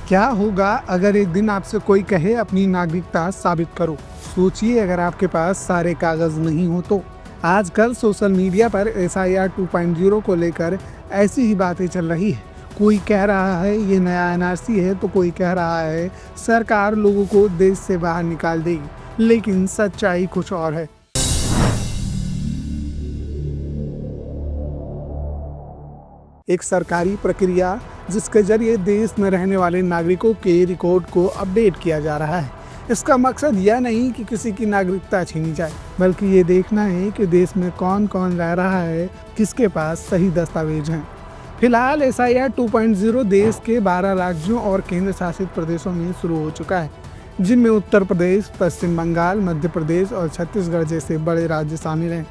क्या होगा अगर एक दिन आपसे कोई कहे अपनी नागरिकता साबित करो। सोचिए अगर आपके पास सारे कागज नहीं हो तो। आजकल सोशल मीडिया पर SIR 2.0 को लेकर ऐसी ही बातें चल रही है। कोई कह रहा है ये नया NRC है तो कोई कह रहा है सरकार लोगों को देश से बाहर निकाल देगी, लेकिन सच्चाई कुछ और है। एक सरकारी प्रक्रिया जिसके जरिए देश में रहने वाले नागरिकों के रिकॉर्ड को अपडेट किया जा रहा है। इसका मकसद यह नहीं कि किसी की नागरिकता छीनी जाए, बल्कि ये देखना है कि देश में कौन कौन रह रहा है, किसके पास सही दस्तावेज हैं। फिलहाल SIR 2.0 देश के 12 राज्यों और केंद्र शासित प्रदेशों में शुरू हो चुका है, जिनमें उत्तर प्रदेश, पश्चिम बंगाल, मध्य प्रदेश और छत्तीसगढ़ जैसे बड़े राज्य शामिल हैं।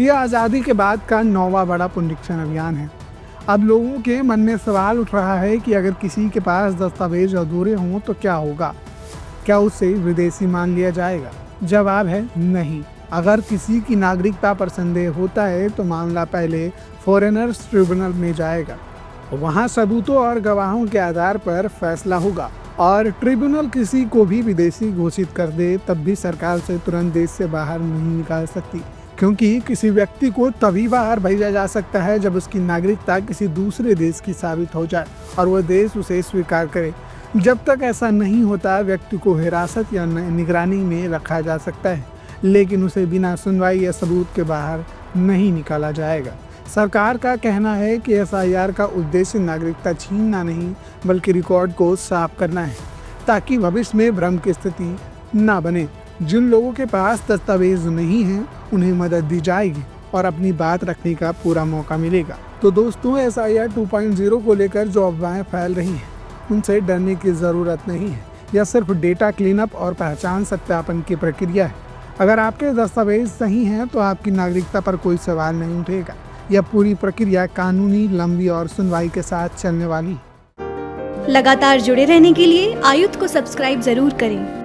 यह आज़ादी के बाद का 9वां बड़ा पुनरीक्षण अभियान है। अब लोगों के मन में सवाल उठ रहा है कि अगर किसी के पास दस्तावेज अधूरे हों तो क्या होगा? क्या उसे विदेशी मान लिया जाएगा? जवाब है नहीं। अगर किसी की नागरिकता पर संदेह होता है तो मामला पहले फॉरेनर्स ट्रिब्यूनल में जाएगा। वहां सबूतों और गवाहों के आधार पर फैसला होगा, और ट्रिब्यूनल किसी को भी विदेशी घोषित कर दे तब भी सरकार से तुरंत देश से बाहर नहीं निकाल सकती, क्योंकि किसी व्यक्ति को तभी बाहर भेजा जा सकता है जब उसकी नागरिकता किसी दूसरे देश की साबित हो जाए और वह देश उसे स्वीकार करे। जब तक ऐसा नहीं होता, व्यक्ति को हिरासत या निगरानी में रखा जा सकता है, लेकिन उसे बिना सुनवाई या सबूत के बाहर नहीं निकाला जाएगा। सरकार का कहना है कि SIR का उद्देश्य नागरिकता छीनना नहीं, बल्कि रिकॉर्ड को साफ करना है, ताकि भविष्य में भ्रम की स्थिति न बने। जिन लोगों के पास दस्तावेज नहीं हैं, उन्हें मदद दी जाएगी और अपनी बात रखने का पूरा मौका मिलेगा। तो दोस्तों, SIR 2.0 को लेकर जो अफवाहें फैल रही हैं, उनसे डरने की ज़रूरत नहीं है। यह सिर्फ डेटा क्लीनअप और पहचान सत्यापन की प्रक्रिया है। अगर आपके दस्तावेज सही हैं तो आपकी नागरिकता पर कोई सवाल नहीं उठेगा। यह पूरी प्रक्रिया कानूनी, लंबी और सुनवाई के साथ चलने वाली है। लगातार जुड़े रहने के लिए आयुक्त को सब्सक्राइब जरूर करें।